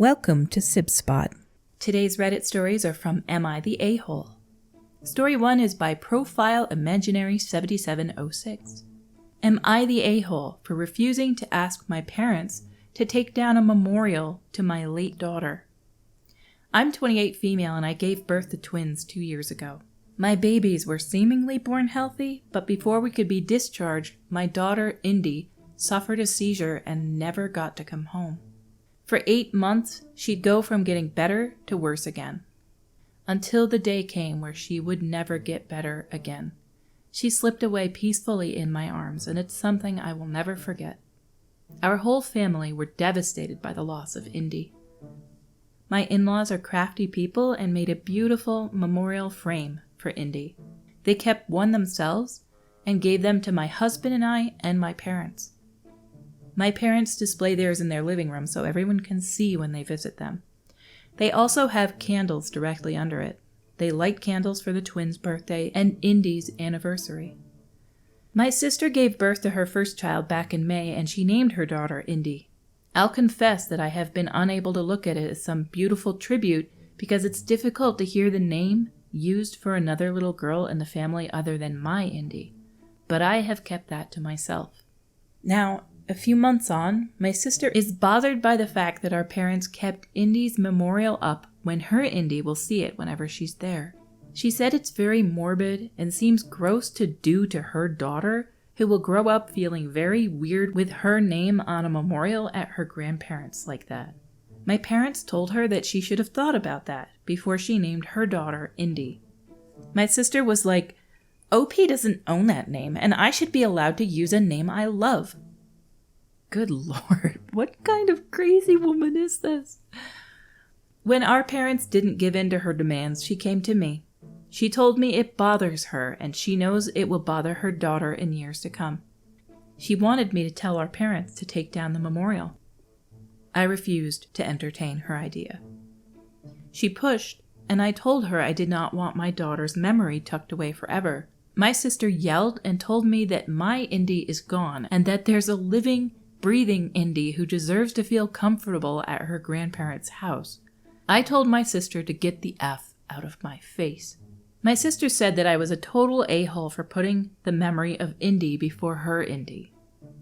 Welcome to Sib Spot. Today's Reddit stories are from Am I the A-Hole? Story 1 is by Profile Imaginary 7706. Am I the a-hole for refusing to ask my parents to take down a memorial to my late daughter? I'm 28 female and I gave birth to twins 2 years ago. My babies were seemingly born healthy, but before we could be discharged, my daughter, Indy, suffered a seizure and never got to come home. For 8 months, she'd go from getting better to worse again. Until the day came where she would never get better again. She slipped away peacefully in my arms, and it's something I will never forget. Our whole family were devastated by the loss of Indy. My in-laws are crafty people and made a beautiful memorial frame for Indy. They kept one themselves and gave them to my husband and I and my parents. My parents display theirs in their living room so everyone can see when they visit them. They also have candles directly under it. They light candles for the twins' birthday and Indy's anniversary. My sister gave birth to her first child back in May and she named her daughter Indy. I'll confess that I have been unable to look at it as some beautiful tribute because it's difficult to hear the name used for another little girl in the family other than my Indy. But I have kept that to myself. Now, a few months on, my sister is bothered by the fact that our parents kept Indy's memorial up when her Indy will see it whenever she's there. She said it's very morbid and seems gross to do to her daughter, who will grow up feeling very weird with her name on a memorial at her grandparents like that. My parents told her that she should have thought about that before she named her daughter Indy. My sister was like, OP doesn't own that name and I should be allowed to use a name I love. Good Lord, what kind of crazy woman is this? When our parents didn't give in to her demands, she came to me. She told me it bothers her and she knows it will bother her daughter in years to come. She wanted me to tell our parents to take down the memorial. I refused to entertain her idea. She pushed, and I told her I did not want my daughter's memory tucked away forever. My sister yelled and told me that my Indy is gone and that there's a living, breathing Indy who deserves to feel comfortable at her grandparents' house. I told my sister to get the F out of my face. My sister said that I was a total a-hole for putting the memory of Indy before her Indy.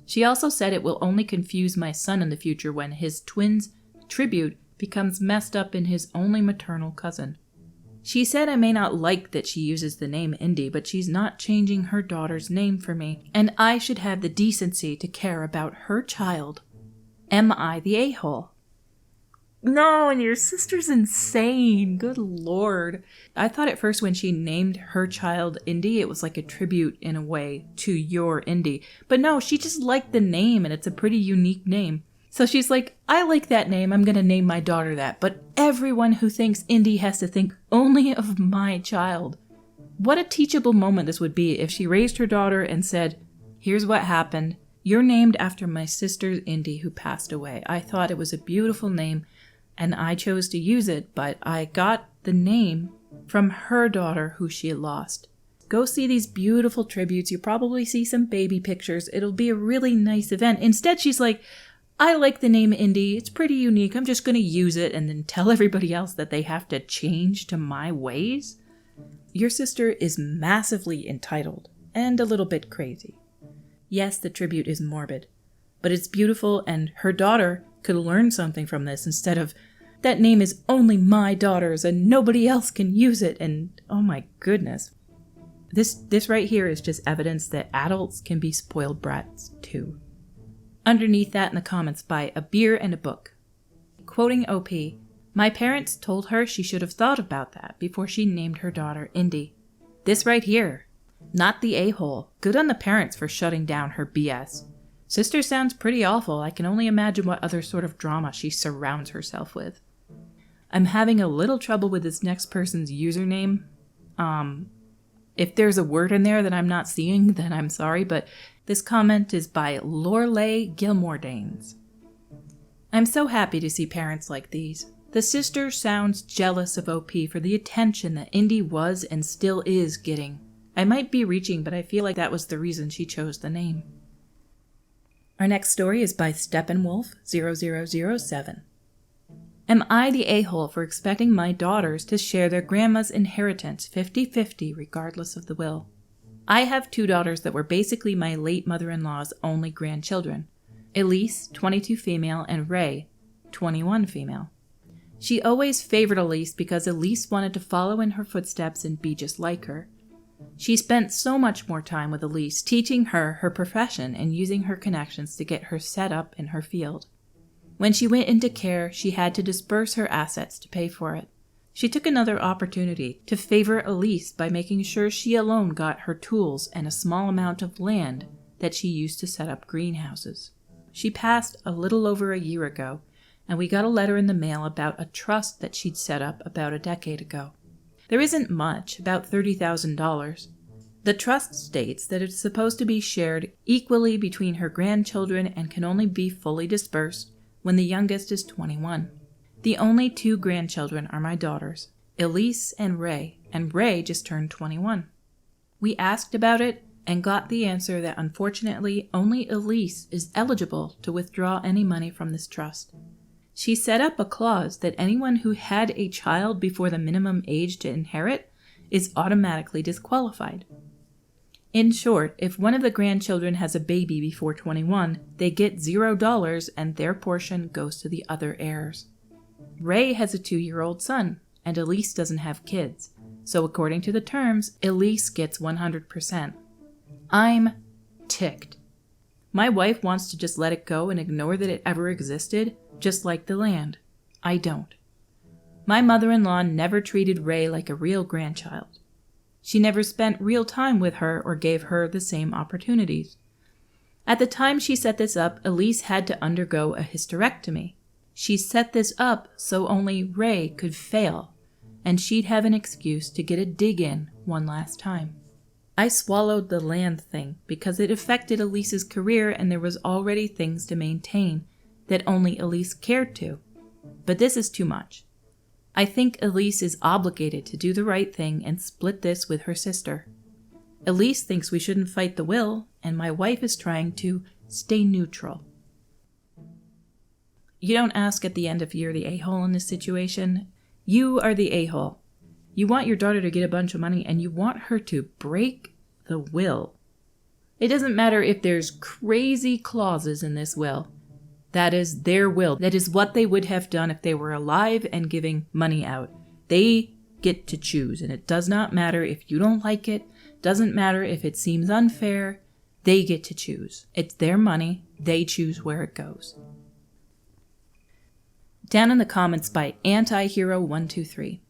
She also said it will only confuse my son in the future when his twin's tribute becomes messed up in his only maternal cousin. She said I may not like that she uses the name Indy, but she's not changing her daughter's name for me, and I should have the decency to care about her child. Am I the a-hole? No, and your sister's insane. Good Lord. I thought at first when she named her child Indy, it was like a tribute in a way to your Indy. But no, she just liked the name and it's a pretty unique name. So she's like, I like that name, I'm going to name my daughter that. But everyone who thinks Indy has to think only of my child. What a teachable moment this would be if she raised her daughter and said, here's what happened. You're named after my sister's Indy who passed away. I thought it was a beautiful name and I chose to use it, but I got the name from her daughter who she had lost. Go see these beautiful tributes. You'll probably see some baby pictures. It'll be a really nice event. Instead, she's like, I like the name Indy. It's pretty unique. I'm just going to use it and then tell everybody else that they have to change to my ways. Your sister is massively entitled and a little bit crazy. Yes, the tribute is morbid, but it's beautiful and her daughter could learn something from this instead of, that name is only my daughter's and nobody else can use it, and oh my goodness. This right here is just evidence that adults can be spoiled brats too. Underneath that in the comments by A Beer and a Book. Quoting OP, my parents told her she should have thought about that before she named her daughter Indy. This right here. Not the a-hole. Good on the parents for shutting down her BS. Sister sounds pretty awful. I can only imagine what other sort of drama she surrounds herself with. I'm having a little trouble with this next person's username. If there's a word in there that I'm not seeing, then I'm sorry, but this comment is by Lorelei Gilmore-Danes. I'm so happy to see parents like these. The sister sounds jealous of OP for the attention that Indy was and still is getting. I might be reaching, but I feel like that was the reason she chose the name. Our next story is by Steppenwolf 0007. Am I the a-hole for expecting my daughters to share their grandma's inheritance 50-50 regardless of the will? I have 2 daughters that were basically my late mother-in-law's only grandchildren. Elise, 22 female, and Ray, 21 female. She always favored Elise because Elise wanted to follow in her footsteps and be just like her. She spent so much more time with Elise, teaching her her profession and using her connections to get her set up in her field. When she went into care, she had to disperse her assets to pay for it. She took another opportunity to favor Elise by making sure she alone got her tools and a small amount of land that she used to set up greenhouses. She passed a little over a year ago, and we got a letter in the mail about a trust that she'd set up about a decade ago. There isn't much, about $30,000. The trust states that it's supposed to be shared equally between her grandchildren and can only be fully dispersed when the youngest is 21. The only 2 grandchildren are my daughters, Elise and Ray just turned 21. We asked about it and got the answer that unfortunately only Elise is eligible to withdraw any money from this trust. She set up a clause that anyone who had a child before the minimum age to inherit is automatically disqualified. In short, if one of the grandchildren has a baby before 21, they get $0 and their portion goes to the other heirs. Ray has a 2-year-old son, and Elise doesn't have kids, so according to the terms, Elise gets 100%. I'm ticked. My wife wants to just let it go and ignore that it ever existed, just like the land. I don't. My mother-in-law never treated Ray like a real grandchild. She never spent real time with her or gave her the same opportunities. At the time she set this up, Elise had to undergo a hysterectomy. She set this up so only Ray could fail, and she'd have an excuse to get a dig in one last time. I swallowed the land thing because it affected Elise's career and there was already things to maintain that only Elise cared to. But this is too much. I think Elise is obligated to do the right thing and split this with her sister. Elise thinks we shouldn't fight the will, and my wife is trying to stay neutral. You don't ask at the end if you're the a-hole in this situation. You are the a-hole. You want your daughter to get a bunch of money and you want her to break the will. It doesn't matter if there's crazy clauses in this will. That is their will. That is what they would have done if they were alive and giving money out. They get to choose, and it does not matter if you don't like it. Doesn't matter if it seems unfair. They get to choose. It's their money. They choose where it goes. Down in the comments by Antihero123.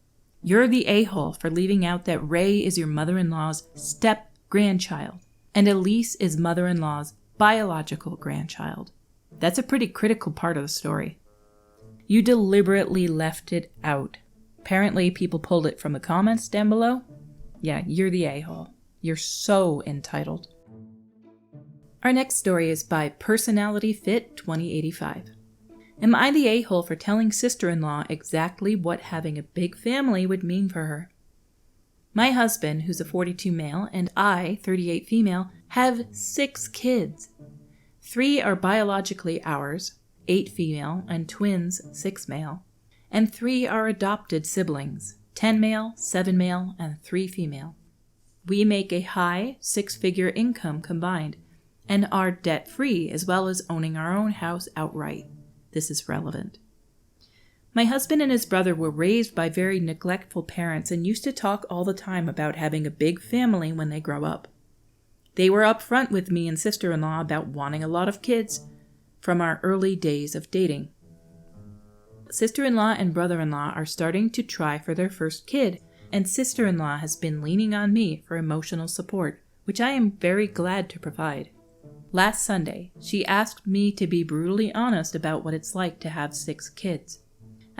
You're the a-hole for leaving out that Ray is your mother-in-law's step-grandchild, and Elise is mother-in-law's biological grandchild. That's a pretty critical part of the story. You deliberately left it out. Apparently, people pulled it from the comments down below. Yeah, you're the a-hole. You're so entitled. Our next story is by Personality Fit 2085. Am I the a-hole for telling sister-in-law exactly what having a big family would mean for her? My husband, who's a 42 male, and I, 38 female, have 6 kids. 3 are biologically ours, 8 female, and twins, 6 male. And 3 are adopted siblings, 10 male, 7 male, and 3 female. We make a high 6-figure income combined, and are debt-free as well as owning our own house outright. This is relevant. My husband and his brother were raised by very neglectful parents and used to talk all the time about having a big family when they grow up. They were upfront with me and sister-in-law about wanting a lot of kids from our early days of dating. Sister-in-law and brother-in-law are starting to try for their first kid, and sister-in-law has been leaning on me for emotional support, which I am very glad to provide. Last Sunday, she asked me to be brutally honest about what it's like to have 6 kids.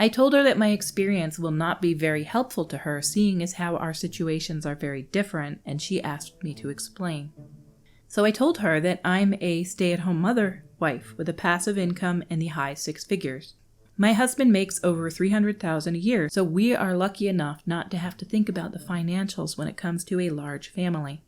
I told her that my experience will not be very helpful to her, seeing as how our situations are very different, and she asked me to explain. So I told her that I'm a stay-at-home mother wife with a passive income in the high 6 figures. My husband makes over $300,000 a year, so we are lucky enough not to have to think about the financials when it comes to a large family.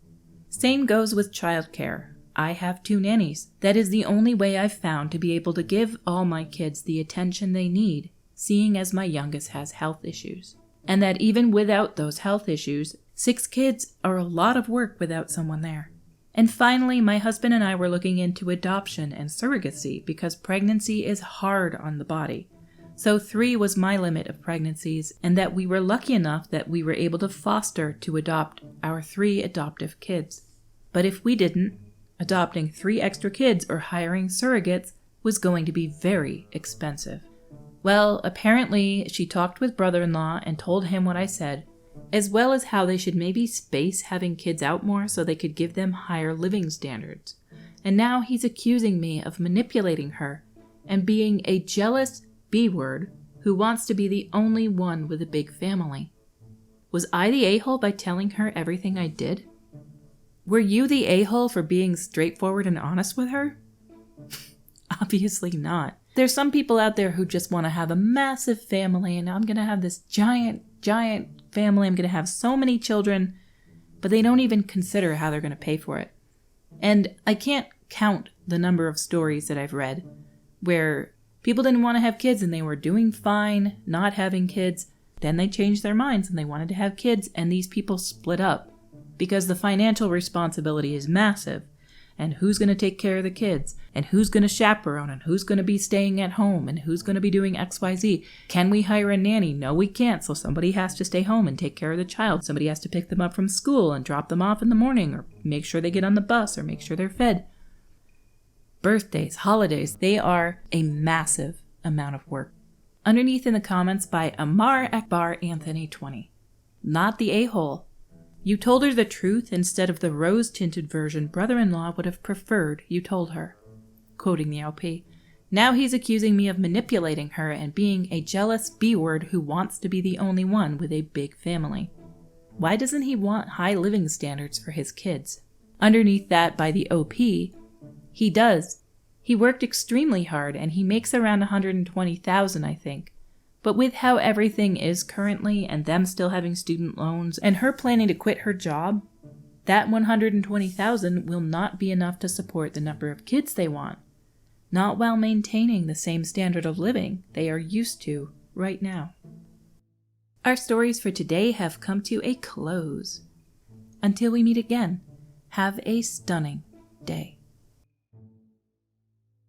Same goes with childcare. I have 2 nannies. That is the only way I've found to be able to give all my kids the attention they need, seeing as my youngest has health issues. And that even without those health issues, 6 kids are a lot of work without someone there. And finally, my husband and I were looking into adoption and surrogacy because pregnancy is hard on the body. So 3 was my limit of pregnancies, and that we were lucky enough that we were able to foster to adopt our 3 adoptive kids. But if we didn't, adopting 3 extra kids or hiring surrogates was going to be very expensive. Well, apparently she talked with brother-in-law and told him what I said, as well as how they should maybe space having kids out more so they could give them higher living standards. And now he's accusing me of manipulating her and being a jealous B-word who wants to be the only one with a big family. Was I the a-hole by telling her everything I did? Were you the a-hole for being straightforward and honest with her? Obviously not. There's some people out there who just want to have a massive family, and I'm going to have this giant family. I'm going to have so many children, but they don't even consider how they're going to pay for it. And I can't count the number of stories that I've read where people didn't want to have kids and they were doing fine not having kids. Then they changed their minds and they wanted to have kids, and these people split up because the financial responsibility is massive. And who's going to take care of the kids? And who's going to chaperone? And who's going to be staying at home? And who's going to be doing XYZ? Can we hire a nanny? No, we can't. So somebody has to stay home and take care of the child. Somebody has to pick them up from school and drop them off in the morning, or make sure they get on the bus, or make sure they're fed. Birthdays, holidays, they are a massive amount of work. Underneath in the comments by Amar Akbar Anthony 20. Not the a-hole. You told her the truth instead of the rose-tinted version brother-in-law would have preferred you told her. Quoting the LP. Now he's accusing me of manipulating her and being a jealous B-word who wants to be the only one with a big family. Why doesn't he want high living standards for his kids? Underneath that by the OP, he does. He worked extremely hard and he makes around $120,000, I think. But with how everything is currently and them still having student loans and her planning to quit her job, that $120,000 will not be enough to support the number of kids they want, not while maintaining the same standard of living they are used to right now. Our stories for today have come to a close. Until we meet again, have a stunning day.